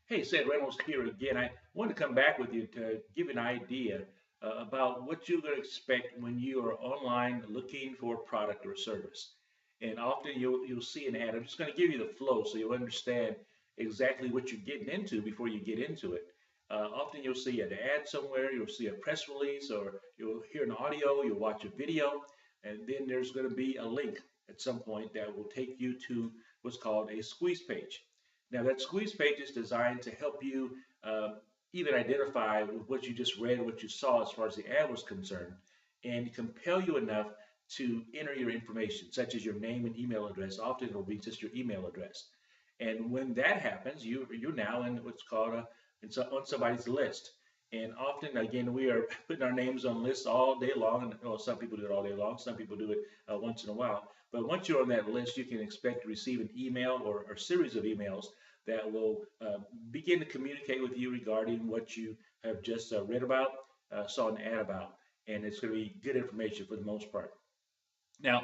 Hey, Sid Reynolds here again. I want to come back with you to give you an idea about what you're going to expect when you are online looking for a product or service. And often you'll see an ad. I'm just going to give you the flow so you'll understand exactly what you're getting into before you get into it. Often you'll see an ad somewhere, you'll see a press release, or you'll hear an audio, you'll watch a video, and then there's going to be a link at some point that will take you to what's called a squeeze page. Now, that squeeze page is designed to help you even identify what you just read, what you saw as far as the ad was concerned, and compel you enough to enter your information, such as your name and email address. Often it'll be just your email address. And when that happens, you're now in what's called on somebody's list. And often, again, we are putting our names on lists all day long. And well, some people do it all day long. Some people do it once in a while. But once you're on that list, you can expect to receive an email or a series of emails that will begin to communicate with you regarding what you have just read about, saw an ad about. And it's going to be good information for the most part. Now,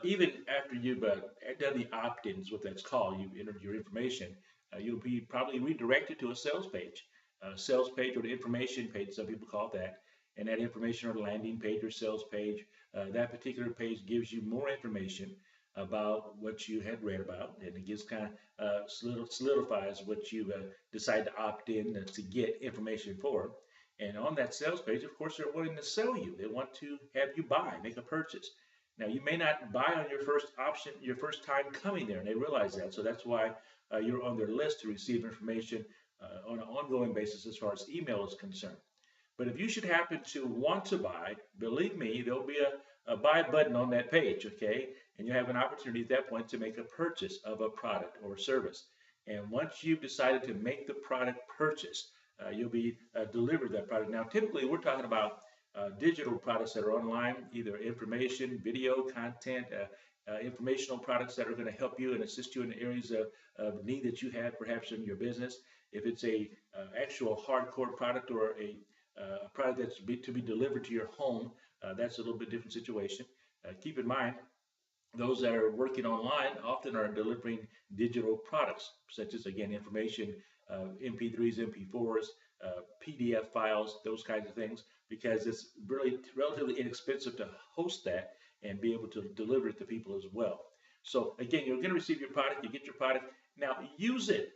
even after you've done the opt-ins, what that's called, you've entered your information, you'll be probably redirected to a sales page or the information page, some people call it that. And that information or landing page or sales page, that particular page gives you more information about what you had read about, and it gives kind of solidifies what you decide to opt in to get information for. And on that sales page, of course, they're wanting to sell you. They want to have you buy, make a purchase. Now, you may not buy on your first option, your first time coming there, and they realize that. So that's why you're on their list to receive information on an ongoing basis as far as email is concerned. But if you should happen to want to buy, believe me, there'll be a buy button on that page, okay? And you have an opportunity at that point to make a purchase of a product or service. And once you've decided to make the product purchase, you'll be delivered that product. Now, typically, we're talking about digital products that are online, either information, video, content, informational products that are going to help you and assist you in the areas of need that you have, perhaps in your business. If it's a actual hardcore product or a product that's to be delivered to your home, that's a little bit different situation. Keep in mind, those that are working online often are delivering digital products, such as, again, information, MP3s, MP4s, PDF files, those kinds of things, because it's really relatively inexpensive to host that and be able to deliver it to people as well. So again, you're going to receive your product, you get your product, now use it.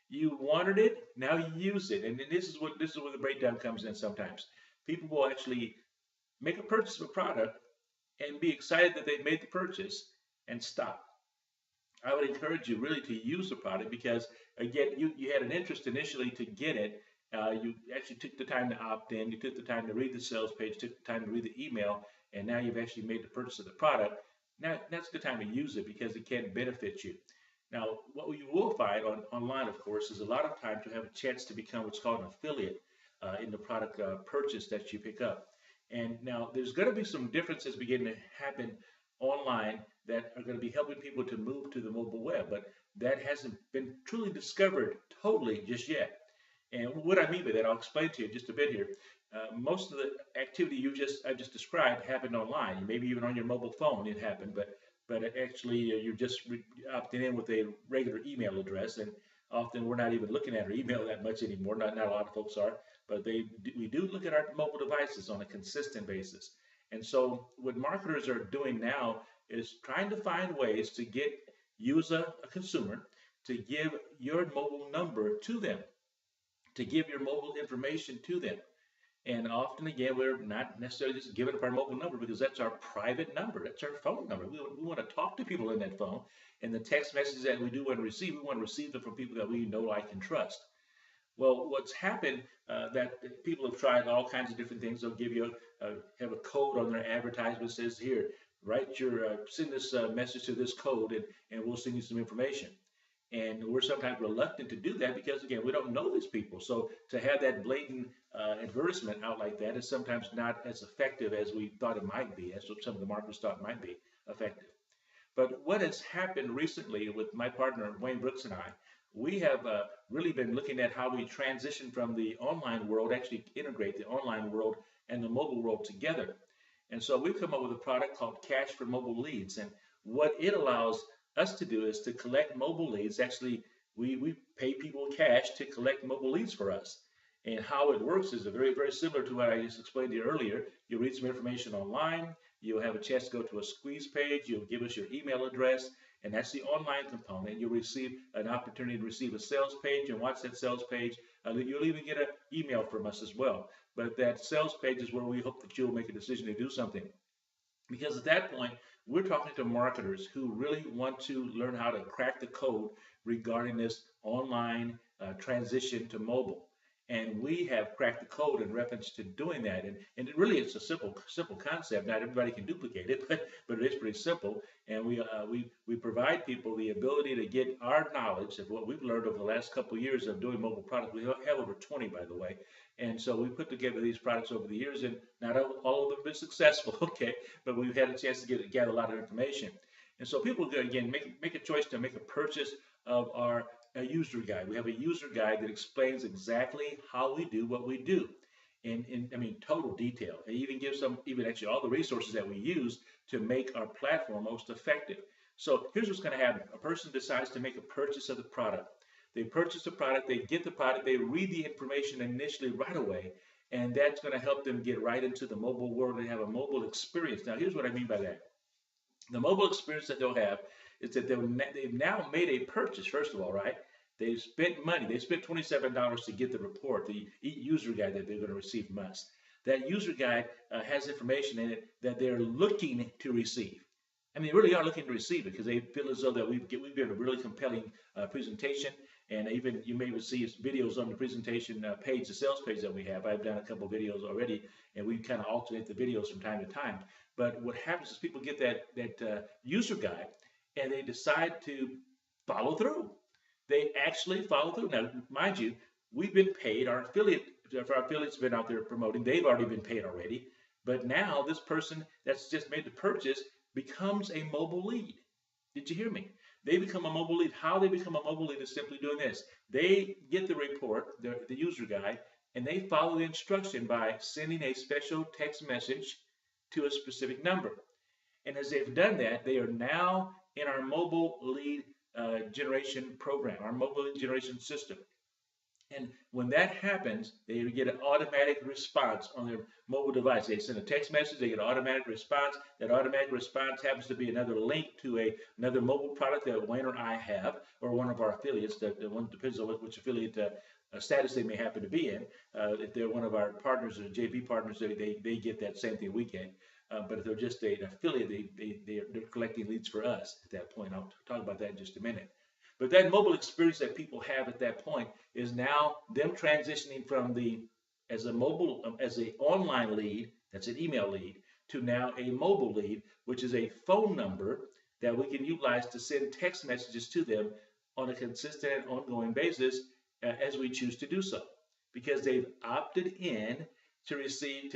You wanted it, now you use it. And this is where the breakdown comes in sometimes. People will actually make a purchase of a product and be excited that they made the purchase and stop. I would encourage you really to use the product because, again, you had an interest initially to get it. You actually took the time to opt in. You took the time to read the sales page, took the time to read the email, and now you've actually made the purchase of the product. Now, that's the time to use it because it can benefit you. Now, what you will find online, of course, is a lot of times you have a chance to become what's called an affiliate in the product purchase that you pick up. And now there's going to be some differences beginning to happen online that are going to be helping people to move to the mobile web, but that hasn't been truly discovered totally just yet. And what I mean by that, I'll explain to you just a bit here. Most of the activity I just described happened online. Maybe even on your mobile phone it happened, but actually you're just opting in with a regular email address, and often we're not even looking at our email that much anymore. Not a lot of folks are, but we do look at our mobile devices on a consistent basis. And so what marketers are doing now is trying to find ways to get you as a consumer to give your mobile number to them, to give your mobile information to them. And often, again, we're not necessarily just giving up our mobile number because that's our private number. That's our phone number. We want to talk to people in that phone. And the text messages that we do want to receive, we want to receive them from people that we know, like, and trust. Well, what's happened that people have tried all kinds of different things. They'll give you have a code on their advertisement that says, here, send this message to this code, and we'll send you some information. And we're sometimes reluctant to do that because, again, we don't know these people. So to have that blatant advertisement out like that is sometimes not as effective as we thought it might be, as some of the marketers thought might be effective. But what has happened recently with my partner, Wayne Brooks, and I, we have really been looking at how we transition from the online world, actually integrate the online world and the mobile world together. And so we've come up with a product called Cash for Mobile Leads. And what it allows us to do is to collect mobile leads, actually We pay people cash to collect mobile leads for us. And how it works is very, very similar to what I just explained to you earlier. You read some information online, you'll have a chance to go to a squeeze page, you'll give us your email address, and that's the online component. You'll receive an opportunity to receive a sales page and watch that sales page. You'll even get an email from us as well. But that sales page is where we hope that you'll make a decision to do something. Because at that point, we're talking to marketers who really want to learn how to crack the code regarding this online transition to mobile. And we have cracked the code in reference to doing that. And it really, it's a simple concept. Not everybody can duplicate it, but it is pretty simple. And we provide people the ability to get our knowledge of what we've learned over the last couple of years of doing mobile products. We have over 20, by the way. And so we put together these products over the years, and not all of them have been successful, okay, but we've had a chance to gather a lot of information. And so people, again, make a choice to make a purchase of our user guide. We have a user guide that explains exactly how we do what we do in I mean, total detail. It even gives them, even actually all the resources that we use to make our platform most effective. So here's what's going to happen. A person decides to make a purchase of the product. They purchase the product, they get the product, they read the information initially right away, and that's going to help them get right into the mobile world and have a mobile experience. Now, here's what I mean by that. The mobile experience that they'll have is that they've now made a purchase, first of all, right? They've spent money. They spent $27 to get the report, the user guide that they're going to receive from us. That user guide has information in it that they're looking to receive. I mean, they really are looking to receive it because they feel as though that we've given a really compelling presentation. And even you may receive videos on the presentation page, the sales page that we have. I've done a couple of videos already, and we kind of alternate the videos from time to time. But what happens is people get that user guide, and they decide to follow through. They actually follow through. Now, mind you, we've been paid. If our affiliate's been out there promoting, they've already been paid already. But now this person that's just made the purchase becomes a mobile lead. Did you hear me? They become a mobile lead. How they become a mobile lead is simply doing this. They get the report, the user guide, and they follow the instruction by sending a special text message to a specific number. And as they've done that, they are now in our mobile lead generation program, our mobile lead generation system. And when that happens, they get an automatic response on their mobile device. They send a text message, they get an automatic response. That automatic response happens to be another link to another mobile product that Wayne or I have, or one of our affiliates. The one depends on which affiliate status they may happen to be in. If they're one of our partners or JV partners, they get that same thing we get. But if they're just an affiliate, they're collecting leads for us at that point. I'll talk about that in just a minute. But that mobile experience that people have at that point is now them transitioning from as an online lead, that's an email lead, to now a mobile lead, which is a phone number that we can utilize to send text messages to them on a consistent and ongoing basis as we choose to do so. Because they've opted in to receive,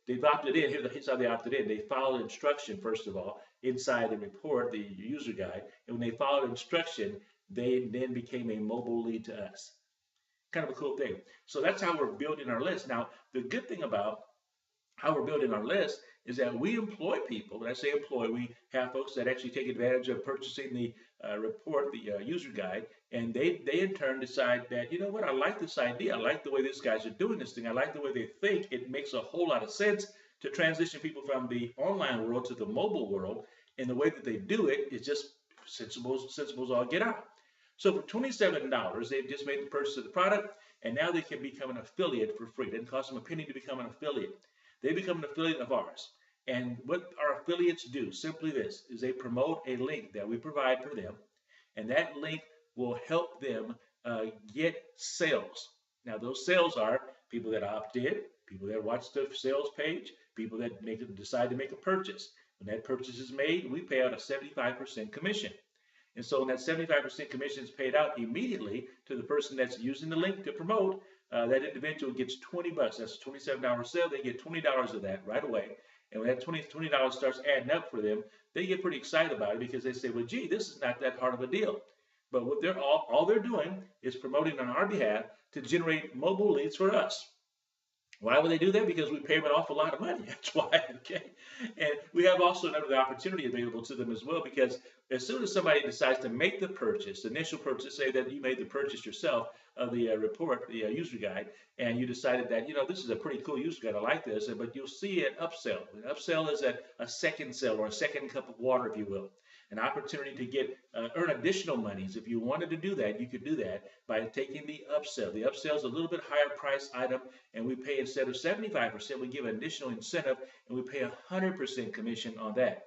they've opted in, here's how they opted in. They followed instruction, first of all, inside the report, the user guide, and when they followed instruction, they then became a mobile lead to us. Kind of a cool thing. So that's how we're building our list. Now, the good thing about how we're building our list is that we employ people. When I say employ, we have folks that actually take advantage of purchasing the report, the user guide, and they in turn decide that, you know what, I like this idea. I like the way these guys are doing this thing. I like the way they think. It makes a whole lot of sense to transition people from the online world to the mobile world. And the way that they do it is just sensible as all get out. So for $27, they've just made the purchase of the product, and now they can become an affiliate for free. It doesn't cost them a penny to become an affiliate. They become an affiliate of ours. And what our affiliates do, simply this, is they promote a link that we provide for them, and that link will help them get sales. Now, those sales are people that opt in, people that watch the sales page, people that decide to make a purchase. When that purchase is made, we pay out a 75% commission. And so when that 75% commission is paid out immediately to the person that's using the link to promote, that individual gets $20. That's a $27 sale. They get $20 of that right away. And when that $20 starts adding up for them, they get pretty excited about it because they say, well, gee, this is not that hard of a deal. But what all they're doing is promoting on our behalf to generate mobile leads for us. Why would they do that? Because we pay them an awful lot of money. That's why, okay? And we have also another opportunity available to them as well, because as soon as somebody decides to make the purchase, the initial purchase, say that you made the purchase yourself of the report, the user guide, and you decided that, this is a pretty cool user guide, I like this, but you'll see an upsell. An upsell is a second sell, or a second cup of water, if you will. An opportunity to get earn additional monies. If you wanted to do that, you could do that by taking the upsell. The upsell is a little bit higher price item, and we pay, instead of 75%, we give an additional incentive, and we pay 100% commission on that.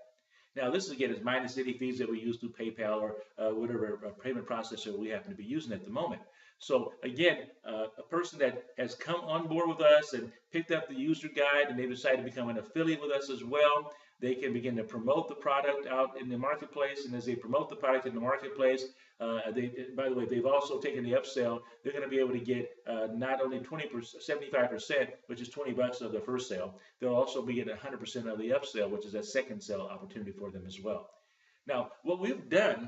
Now, this again is minus any fees that we use through PayPal or whatever payment processor we happen to be using at the moment. So again, a person that has come on board with us and picked up the user guide, and they decide to become an affiliate with us as well, they can begin to promote the product out in the marketplace. And as they promote the product in the marketplace, by the way, they've also taken the upsell. They're going to be able to get not only 20%, 75%, which is $20 of the first sale. They'll also be getting 100% of the upsell, which is a second sale opportunity for them as well. Now, what we've done,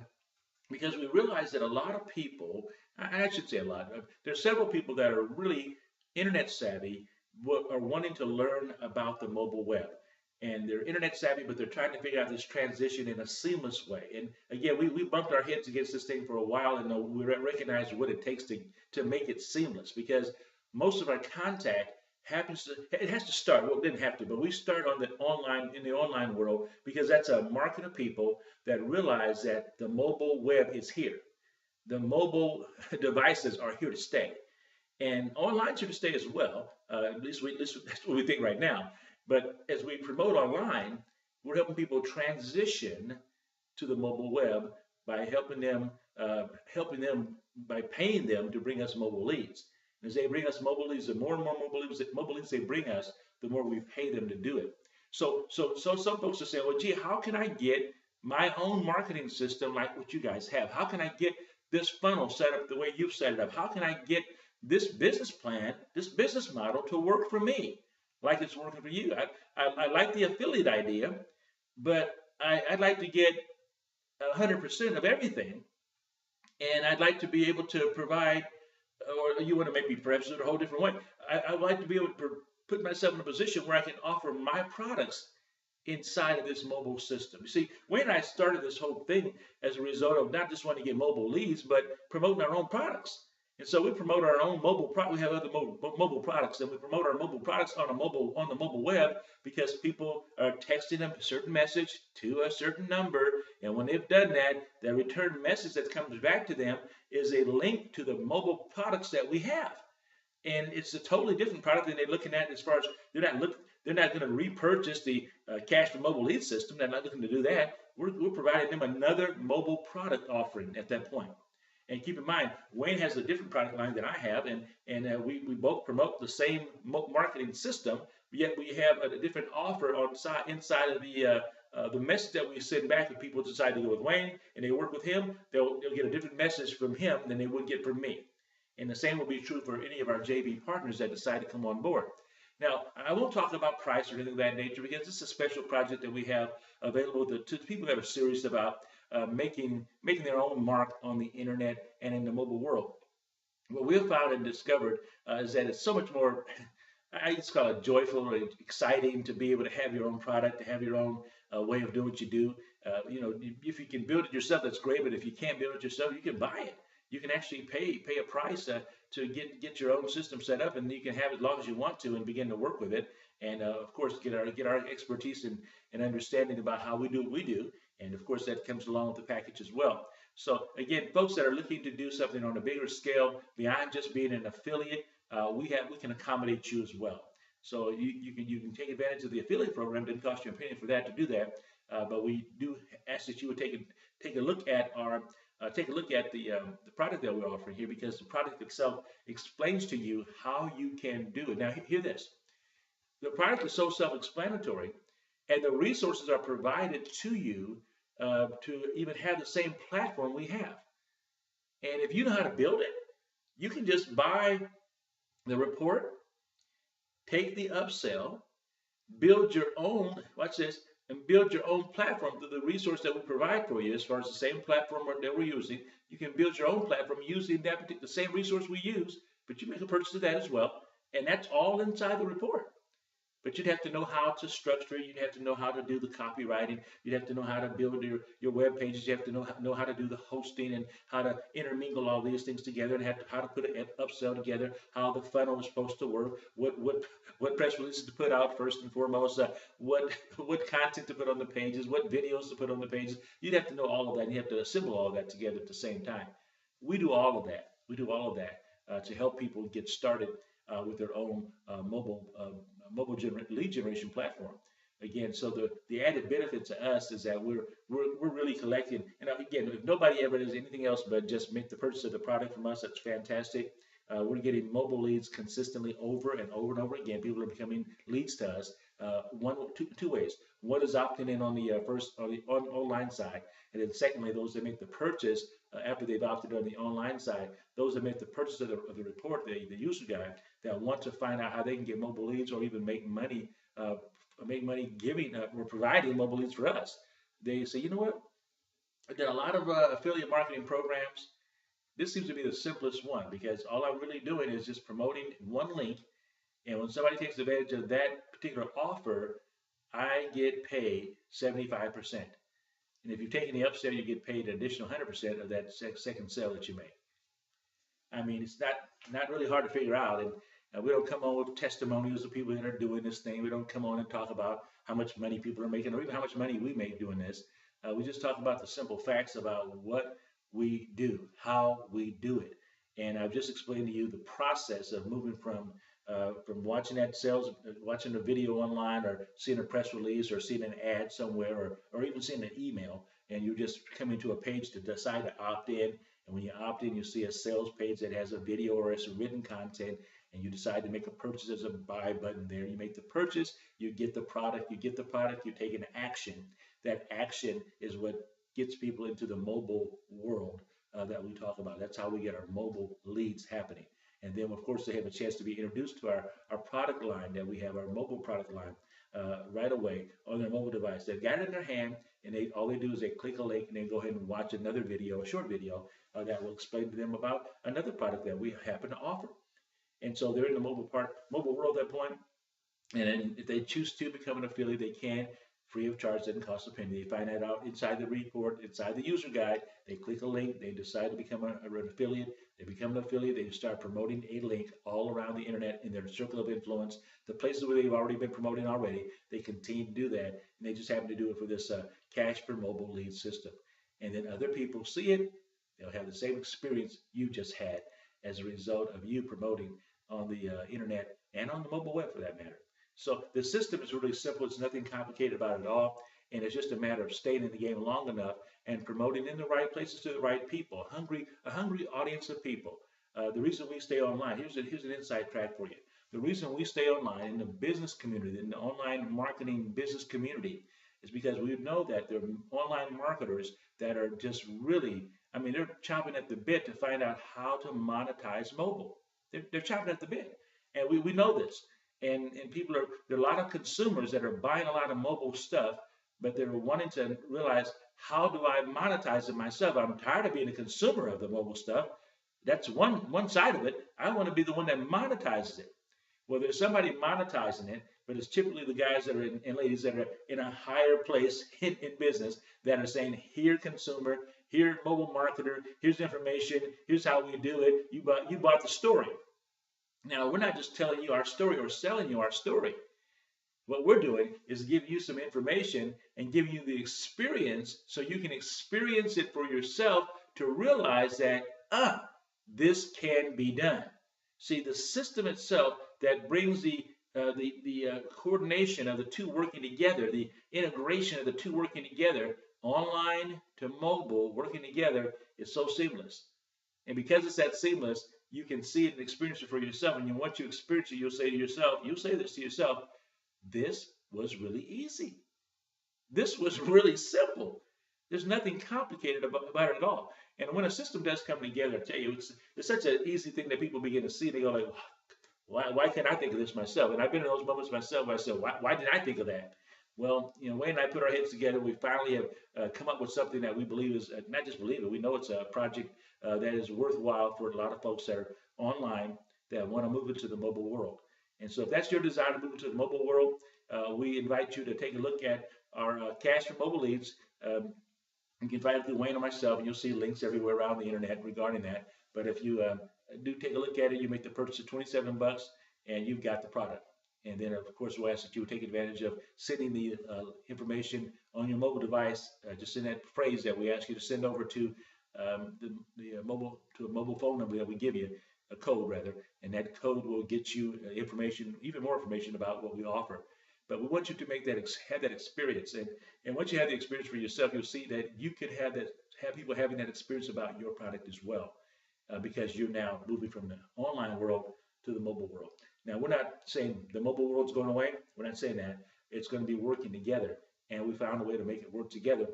because we realize that a lot of people, I should say a lot, there's several people that are really internet savvy, are wanting to learn about the mobile web. And they're internet savvy, but they're trying to figure out this transition in a seamless way. And again, we bumped our heads against this thing for a while, and we recognize what it takes to make it seamless, because most of our contact it has to start. Well, it didn't have to, but we start in the online world, because that's a market of people that realize that the mobile web is here. The mobile devices are here to stay, and online's here to stay as well. At least that's what we think right now. But as we promote online, we're helping people transition to the mobile web by helping them by paying them to bring us mobile leads. And as they bring us mobile leads, the more and more mobile leads they bring us, the more we pay them to do it. So some folks are saying, well, gee, how can I get my own marketing system like what you guys have? How can I get this funnel set up the way you've set it up? How can I get this business plan, this business model to work for me like it's working for you? I like the affiliate idea, but I'd like to get 100% of everything, and I'd like to be able to provide, or you want to maybe perhaps do it a whole different way. I'd like to be able to put myself in a position where I can offer my products inside of this mobile system. You see, Wayne and I started this whole thing as a result of not just wanting to get mobile leads, but promoting our own products. And so we promote our own mobile product. We have other mobile products, and we promote our mobile products on the mobile web, because people are texting a certain message to a certain number, and when they've done that, the return message that comes back to them is a link to the mobile products that we have. And it's a totally different product than they're looking at, as far as they're not going to repurchase the cash for mobile lead system. They're not looking to do that. We're providing them another mobile product offering at that point. And keep in mind, Wayne has a different product line than I have, and we both promote the same marketing system, yet we have a different offer inside of the message that we send back. If people decide to go with Wayne and they work with him, they'll get a different message from him than they would get from me. And the same will be true for any of our JV partners that decide to come on board. Now, I won't talk about price or anything of that nature, because this is a special project that we have available to people that are serious about making their own mark on the internet and in the mobile world. What we've found and discovered is that it's so much more, I just call it joyful and exciting, to be able to have your own product, to have your own way of doing what you do. If you can build it yourself, that's great. But if you can't build it yourself, you can buy it. You can actually pay a price to get your own system set up, and you can have it as long as you want to and begin to work with it. And of course, get our expertise and understanding about how we do what we do. And of course, that comes along with the package as well. So again, folks that are looking to do something on a bigger scale beyond just being an affiliate, we can accommodate you as well. So you can take advantage of the affiliate program. It didn't cost you a penny for that to do that, but we do ask that you would take a look at the product that we're offering here, because the product itself explains to you how you can do it. Now, hear this: the product is so self-explanatory, and the resources are provided to you to even have the same platform we have. And if you know how to build it, you can just buy the report, take the upsell, build your own, watch this, and build your own platform through the resource that we provide for you. As far as the same platform that we're using, you can build your own platform using the same resource we use, but you make a purchase of that as well, And that's all inside the report. But you'd have to know how to structure it. You'd have to know how to do the copywriting. You'd have to know how to build your web pages. You have to know how to do the hosting and how to intermingle all these things together and how to put an upsell together, how the funnel is supposed to work, what press releases to put out first and foremost, what content to put on the pages, what videos to put on the pages. You'd have to know all of that, and you have to assemble all of that together at the same time. We do all of that. We do all of that to help people get started with their own lead generation platform. Again, so the added benefit to us is that we're really collecting. And again, if nobody ever does anything else but just make the purchase of the product from us, that's fantastic. We're getting mobile leads consistently over and over and over again. People are becoming leads to us two ways. One is opting in on the online side, and then secondly, those that make the purchase after they've opted on the online side, those that make the purchase of the report, the user guide, that want to find out how they can get mobile leads or even make money giving or providing mobile leads for us. They say, you know what? I've done a lot of affiliate marketing programs. This seems to be the simplest one because all I'm really doing is just promoting one link. And when somebody takes advantage of that particular offer, I get paid 75%. And if you've taken the upsell, you get paid an additional 100% of that second sale that you make. I mean, it's not really hard to figure out. And we don't come on with testimonials of people that are doing this thing. We don't come on and talk about how much money people are making or even how much money we make doing this. We just talk about the simple facts about what we do, how we do it. And I've just explained to you the process of moving from watching watching a video online or seeing a press release or seeing an ad somewhere or even seeing an email, and you're just coming to a page to decide to opt in. And when you opt in, you see a sales page that has a video or some written content, and you decide to make a purchase. There's a buy button there. You make the purchase, you get the product, you take an action. That action is what gets people into the mobile world that we talk about. That's how we get our mobile leads happening. And then, of course, they have a chance to be introduced to our product line that we have, our mobile product line, right away on their mobile device. They've got it in their hand, and all they do is they click a link and they go ahead and watch another video, a short video, that will explain to them about another product that we happen to offer. And so they're in the mobile world at that point. And then if they choose to become an affiliate, they can, free of charge, doesn't cost a penny. They find that out inside the report, inside the user guide. They click a link, they decide to become an affiliate. They become an affiliate, they start promoting a link all around the internet in their circle of influence, the places where they've already been promoting already. They continue to do that, and they just happen to do it for this cash per mobile lead system. And then other people see it, they'll have the same experience you just had as a result of you promoting on the internet and on the mobile web for that matter. So the system is really simple. It's nothing complicated about it at all. And it's just a matter of staying in the game long enough and promoting in the right places to the right people, a hungry audience of people. The reason we stay online, here's an inside track for you. The reason we stay online in the business community, in the online marketing business community, is because we know that there are online marketers that are just really, I mean, they're chomping at the bit to find out how to monetize mobile. They're chomping at the bit. And we know this. And there are a lot of consumers that are buying a lot of mobile stuff, but they're wanting to realize, how do I monetize it myself? I'm tired of being a consumer of the mobile stuff. That's one side of it. I want to be the one that monetizes it. Well, there's somebody monetizing it, but it's typically the guys that are and ladies that are in a higher place in business that are saying, here, consumer, here, mobile marketer, here's information, here's how we do it. You bought the story. Now, we're not just telling you our story or selling you our story. What we're doing is giving you some information and giving you the experience so you can experience it for yourself to realize that, this can be done. See, the system itself that brings the coordination of the two working together, the integration of the two working together, online to mobile working together, is so seamless. And because it's that seamless, you can see it and experience it for yourself. And once you experience it, you'll say this to yourself, this was really easy. This was really simple. There's nothing complicated about it at all. And when a system does come together, I tell you, it's such an easy thing that people begin to see. They go like, why can't I think of this myself? And I've been in those moments myself. I said, why did I think of that? Well, Wayne and I put our heads together. We finally have come up with something that we believe is, not just believe it, we know it's a project that is worthwhile for a lot of folks that are online that want to move into the mobile world. And so if that's your desire to move into the mobile world, we invite you to take a look at our Cash for Mobile Leads. Um, you can find it through Wayne or myself, and you'll see links everywhere around the internet regarding that. But if you do take a look at it, you make the purchase of 27 bucks, and you've got the product. And then, of course, we'll ask that you would take advantage of sending the information on your mobile device, just in that phrase that we ask you to send over to the mobile to a mobile phone number that we give you, a code rather, and that code will get you information, even more information about what we offer. But we want you to make that have that experience, and once you have the experience for yourself, you'll see that you could have people having that experience about your product as well, because you're now moving from the online world to the mobile world. Now, we're not saying the mobile world's going away. We're not saying that. It's going to be working together, and we found a way to make it work together,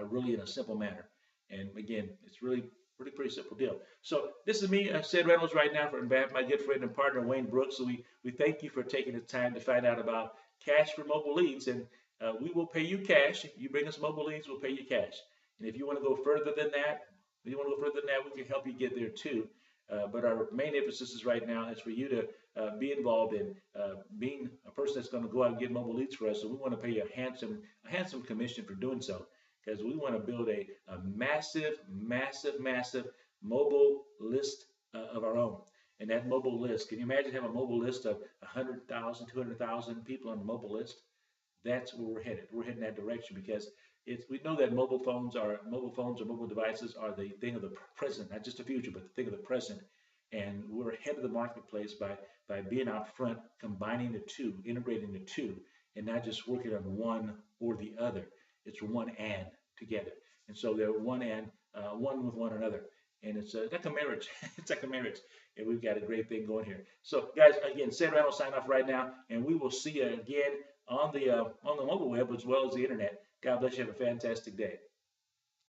really in a simple manner. And again, it's really pretty simple deal. So this is me, Sid Reynolds, right now, for behalf of my good friend and partner Wayne Brooks. So we thank you for taking the time to find out about Cash for Mobile Leads, and we will pay you cash. If you bring us mobile leads, we'll pay you cash. And if you want to go further than that, we can help you get there too. But our main emphasis is right now is for you to be involved in being a person that's going to go out and get mobile leads for us. So we want to pay you a handsome commission for doing so, because we want to build a massive mobile list of our own. And that mobile list, can you imagine having a mobile list of 100,000, 200,000 people on the mobile list? That's where we're headed. We're heading that direction because we know that mobile phones or mobile devices are the thing of the present, not just the future, but the thing of the present. And we're ahead of the marketplace by being out front, combining the two, integrating the two, and not just working on one or the other. It's one and together. And so they're one and one with one another. And it's like a marriage. It's like a marriage. And we've got a great thing going here. So guys, again, Sid Reynolds sign off right now, and we will see you again on the mobile web as well as the internet. God bless you. Have a fantastic day.